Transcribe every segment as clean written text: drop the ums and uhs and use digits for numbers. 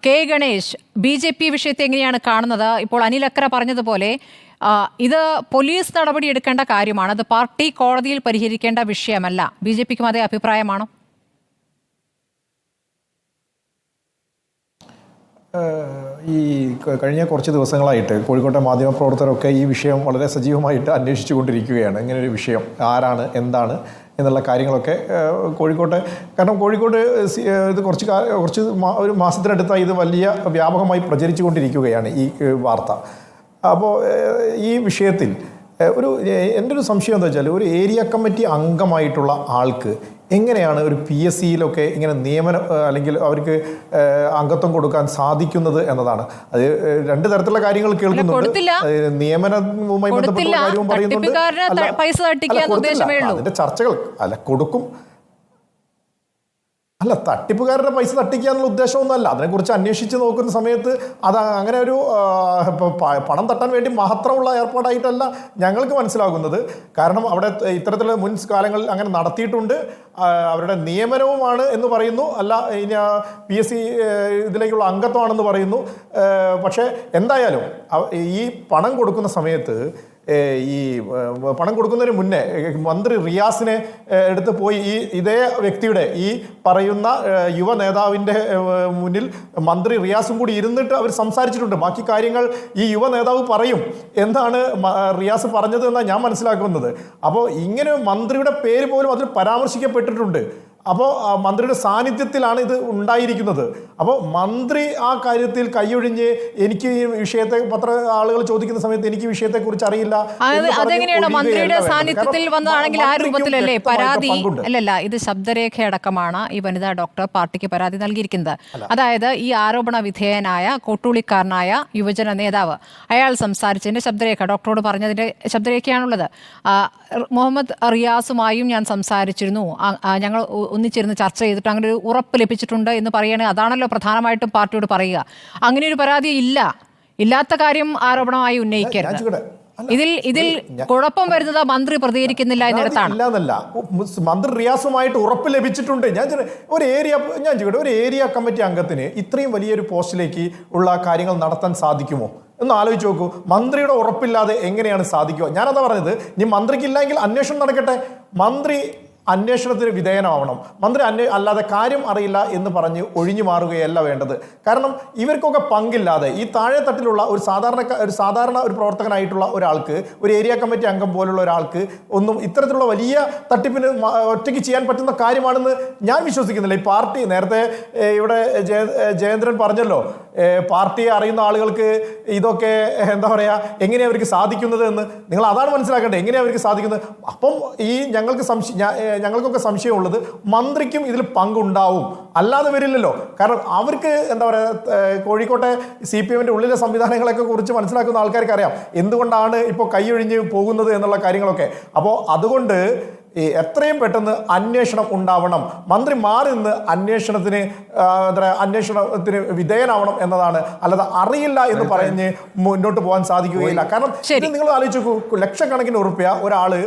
K Ganesh BJP വിഷയത്തെ എങ്ങനെയാണ് കാണുന്നത്? ഇപ്പോൾ അനിൽ അക്കര പറഞ്ഞതുപോലെ ഇത് പോലീസ് നടപടി എടുക്കേണ്ട കാര്യമാണ്, അത് പാർട്ടി കോടതിയിൽ പരിഹരിക്കേണ്ട വിഷയമല്ല. BJPക്കും അതേ അഭിപ്രായമാണോ? ഈ കഴിഞ്ഞ കുറച്ച് ദിവസങ്ങളായിട്ട് കോഴിക്കോട്ടെ മാധ്യമപ്രവർത്തകരൊക്കെ ഈ വിഷയം വളരെ സജീവമായിട്ട് അന്വേഷിച്ചു കൊണ്ടിരിക്കുകയാണ്. ഇങ്ങനൊരു വിഷയം ആരാണ്, എന്താണ് എന്നുള്ള കാര്യങ്ങളൊക്കെ കാരണം കോഴിക്കോട് ഇത് ഒരു മാസത്തിനടുത്തായി ഇത് വലിയ വ്യാപകമായി പ്രചരിച്ചു കൊണ്ടിരിക്കുകയാണ് ഈ വാർത്ത. അപ്പോൾ ഈ വിഷയത്തിൽ എൻ്റെ ഒരു സംശയം എന്താ വെച്ചാൽ, ഒരു ഏരിയ കമ്മിറ്റി അംഗമായിട്ടുള്ള ആൾക്ക് എങ്ങനെയാണ് ഒരു PSCയിലൊക്കെ ഇങ്ങനെ നിയമനം അല്ലെങ്കിൽ അവർക്ക് അംഗത്വം കൊടുക്കാൻ സാധിക്കുന്നത് എന്നതാണ്. അത് രണ്ട് തരത്തിലുള്ള കാര്യങ്ങൾ കേൾക്കുന്നുണ്ട്. നിയമനവുമായി ബന്ധപ്പെട്ട കാര്യവും പറയുന്നുണ്ട്. അതിന്റെ ചർച്ചകൾ കൊടുക്കും. തട്ടിപ്പുകാരുടെ പൈസ തട്ടിക്കുക എന്നുള്ള ഉദ്ദേശമൊന്നുമല്ല. അതിനെക്കുറിച്ച് അന്വേഷിച്ച് നോക്കുന്ന സമയത്ത് അത് അങ്ങനെ ഒരു പണം തട്ടാൻ വേണ്ടി മാത്രമുള്ള ഏർപ്പാടായിട്ടല്ല ഞങ്ങൾക്ക് മനസ്സിലാകുന്നത്. കാരണം അവിടെ ഇത്തരത്തിലുള്ള മുൻ കാലങ്ങളിൽ അങ്ങനെ നടത്തിയിട്ടുണ്ട്. അവരുടെ നിയമനവുമാണ് എന്ന് പറയുന്നു, അല്ല ഇനി PSC ഇതിലേക്കുള്ള അംഗത്വമാണെന്ന് പറയുന്നു. പക്ഷേ എന്തായാലും ഈ പണം കൊടുക്കുന്ന സമയത്ത് ഈ പണം കൊടുക്കുന്നതിന് മുന്നേ മന്ത്രി റിയാസിനെ എടുത്ത് പോയി ഇതേ വ്യക്തിയുടെ ഈ പറയുന്ന യുവ നേതാവിൻ്റെ മുന്നിൽ മന്ത്രി റിയാസും കൂടി ഇരുന്നിട്ട് അവർ സംസാരിച്ചിട്ടുണ്ട്. ബാക്കി കാര്യങ്ങൾ ഈ യുവ നേതാവ് പറയും എന്താണ് റിയാസ് പറഞ്ഞത് എന്നാണ് ഞാൻ മനസ്സിലാക്കുന്നത്. അപ്പോൾ ഇങ്ങനെ മന്ത്രിയുടെ പേര് പോലും അതിൽ പരാമർശിക്കപ്പെട്ടിട്ടുണ്ട്. അപ്പോൾ മന്ത്രിയുടെ സാന്നിധ്യത്തിലാണ് ഇത് ഉണ്ടായിരിക്കുന്നത്. അപ്പോൾ മന്ത്രി ആ കാര്യത്തിൽ കൈയൊഴിഞ്ഞ് എനിക്ക് ഈ വിഷയത്തെ ആളുകൾ ചോദിക്കുന്ന സമയത്ത് എനിക്ക് ഈ വിഷയത്തെക്കുറിച്ച് അറിയില്ല, അതെങ്ങനെയാണ് മന്ത്രിയുടെ സാന്നിധ്യത്തിൽ വന്നതാണെങ്കിൽ ആ രൂപത്തിലല്ലേ പരാതി? അല്ലല്ല, ഇത് ശബ്ദരേഖയടക്കമാണ് ഈ വനിതാ ഡോക്ടർ പാർട്ടിക്ക് പരാതി നൽകിയിരിക്കുന്നത്. അതായത് ഈ ആരോപണ വിധേയനായ കോട്ടൂളിക്കാരനായ യുവജന നേതാവ് അയാൾ സംസാരിച്ചതിന്റെ ശബ്ദരേഖ ഡോക്ടറോട് പറഞ്ഞതിന്റെ ശബ്ദരേഖയാണുള്ളത്. മുഹമ്മദ് റിയാസുമായും ഞാൻ സംസാരിച്ചിരുന്നു, ഞങ്ങൾ ഒന്നിച്ചിരുന്ന് ചർച്ച ചെയ്തിട്ട് അങ്ങനെ ഒരു ഉറപ്പ് ലഭിച്ചിട്ടുണ്ട് എന്ന് പറയുകയാണെങ്കിൽ അതാണല്ലോ പ്രധാനമായിട്ടും പാർട്ടിയോട് പറയുക. അങ്ങനെ ഒരു പരാതി ഇല്ലാത്ത കാര്യം ആരോപണമായി ഉന്നയിക്കരുത്. ഇതിൽ കുഴപ്പം വരുന്നത് മന്ത്രി പ്രതികരിക്കുന്നില്ല എന്നിടത്താണ്. മന്ത്രി റിയാസുമായിട്ട് ഉറപ്പ് ലഭിച്ചിട്ടുണ്ട്. ഒരു ഏരിയ കമ്മിറ്റി അംഗത്തിന് ഇത്രയും വലിയൊരു പോസ്റ്റിലേക്ക് ഉള്ള കാര്യങ്ങൾ നടത്താൻ സാധിക്കുമോ എന്ന് ആലോചിച്ച് നോക്കൂ. മന്ത്രിയുടെ ഉറപ്പില്ലാതെ എങ്ങനെയാണ് സാധിക്കുക? ഞാനതാ പറഞ്ഞത്, ഇനി മന്ത്രിക്കില്ലെങ്കിൽ അന്വേഷണം നടക്കട്ടെ. മന്ത്രി അന്വേഷണത്തിന് വിധേയനാവണം. മന്ത്രി അല്ലാതെ കാര്യം അറിയില്ല എന്ന് പറഞ്ഞ് ഒഴിഞ്ഞു മാറുകയല്ല വേണ്ടത്. കാരണം ഇവർക്കൊക്കെ പങ്കില്ലാതെ ഈ താഴെ തട്ടിലുള്ള ഒരു സാധാരണ ഒരു പ്രവർത്തകനായിട്ടുള്ള ഒരാൾക്ക്, ഒരു ഏരിയ കമ്മിറ്റി അംഗം പോലുള്ള ഒരാൾക്ക് ഒന്നും ഇത്തരത്തിലുള്ള വലിയ തട്ടിപ്പിന് ഒറ്റയ്ക്ക് ചെയ്യാൻ പറ്റുന്ന കാര്യമാണെന്ന് ഞാൻ വിശ്വസിക്കുന്നില്ല. ഈ പാർട്ടി നേരത്തെ ഇവിടെ ജയേന്ദ്രൻ പറഞ്ഞല്ലോ, പാർട്ടിയെ അറിയുന്ന ആളുകൾക്ക് ഇതൊക്കെ എന്താ പറയുക, എങ്ങനെയാണ് അവർക്ക് സാധിക്കുന്നത് എന്ന് നിങ്ങൾ അതാണ് മനസ്സിലാക്കേണ്ടത്. എങ്ങനെയാണ് അവർക്ക് സാധിക്കുന്നത്? അപ്പം ഈ ഞങ്ങൾക്കൊക്കെ സംശയമുള്ളത് മന്ത്രിക്കും ഇതിൽ പങ്കുണ്ടാവും, അല്ലാതെ വരില്ലല്ലോ. കാരണം അവർക്ക് എന്താ പറയുക, കോഴിക്കോട്ടെ CPMന്റെ ഉള്ളിലെ സംവിധാനങ്ങളൊക്കെ കുറിച്ച് മനസ്സിലാക്കുന്ന ആൾക്കാർക്ക് അറിയാം എന്തുകൊണ്ടാണ് ഇപ്പോൾ കൈയൊഴിഞ്ഞ് പോകുന്നത് എന്നുള്ള കാര്യങ്ങളൊക്കെ. അപ്പോൾ അതുകൊണ്ട് എത്രയും പെട്ടെന്ന് അന്വേഷണം ഉണ്ടാവണം. മന്ത്രി മാറി നിന്ന് അന്വേഷണത്തിന് വിധേയനാവണം എന്നതാണ്. അല്ലാതെ അറിയില്ല എന്ന് പറഞ്ഞ് മുന്നോട്ട് പോകാൻ സാധിക്കുകയില്ല. കാരണം നിങ്ങൾ ആലോചിച്ച് നോക്കൂ, ലക്ഷക്കണക്കിന് ഉറുപ്പ്യ ഒരാള്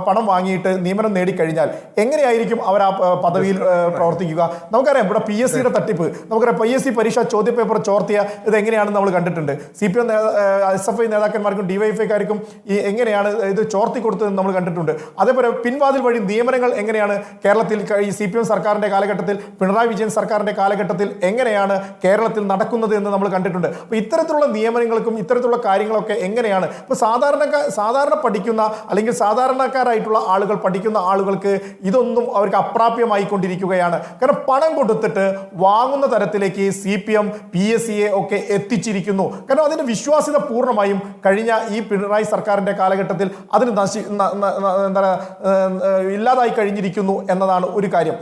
പണം വാങ്ങിയിട്ട് നിയമനം നേടിക്കഴിഞ്ഞാൽ എങ്ങനെയായിരിക്കും അവർ ആ പദവിയിൽ പ്രവർത്തിക്കുക? നമുക്കറിയാം ഇവിടെ PSCയുടെ തട്ടിപ്പ്, നമുക്കറിയാം PSC പരീക്ഷ ചോദ്യപേപ്പർ ചോർത്തിയ ഇത് എങ്ങനെയാണെന്ന് നമ്മൾ കണ്ടിട്ടുണ്ട്. CPM SFI നേതാക്കന്മാർക്കും DYFIക്കാർക്കും എങ്ങനെയാണ് ഇത് ചോർത്തി കൊടുത്തതെന്ന് നമ്മൾ കണ്ടിട്ടുണ്ട്. അതേപോലെ പിൻവാതിൽ വഴി നിയമനങ്ങൾ എങ്ങനെയാണ് കേരളത്തിൽ ഈ CPM സർക്കാരിന്റെ കാലഘട്ടത്തിൽ, പിണറായി വിജയൻ സർക്കാരിന്റെ കാലഘട്ടത്തിൽ എങ്ങനെയാണ് കേരളത്തിൽ നടക്കുന്നത് എന്ന് നമ്മൾ കണ്ടിട്ടുണ്ട്. അപ്പോൾ ഇത്തരത്തിലുള്ള നിയമനങ്ങൾക്കും ഇത്തരത്തിലുള്ള കാര്യങ്ങളൊക്കെ എങ്ങനെയാണ് ഇപ്പോൾ സാധാരണ പഠിക്കുന്ന അല്ലെങ്കിൽ സാധാരണക്കാരായിട്ടുള്ള ആളുകൾ പഠിക്കുന്ന ആളുകൾക്ക് ഇതൊന്നും അവർക്ക് അപ്രാപ്യമായിക്കൊണ്ടിരിക്കുകയാണ്. കാരണം പണം കൊടുത്തിട്ട് വാങ്ങുന്ന തരത്തിലേക്ക് CPM PSCയെ ഒക്കെ എത്തിച്ചിരിക്കുന്നു. കാരണം അതിന്റെ വിശ്വാസ്യത പൂർണ്ണമായും കഴിഞ്ഞ ഈ പിണറായി സർക്കാരിന്റെ കാലഘട്ടത്തിൽ അതിന് ഇല്ലാതായി കഴിഞ്ഞിരിക്കുന്നു എന്നതാണ് ഒരു കാര്യം.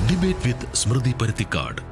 ഡിബേറ്റ് വിത്ത് സ്മൃതി പരുത്തിക്കാട്.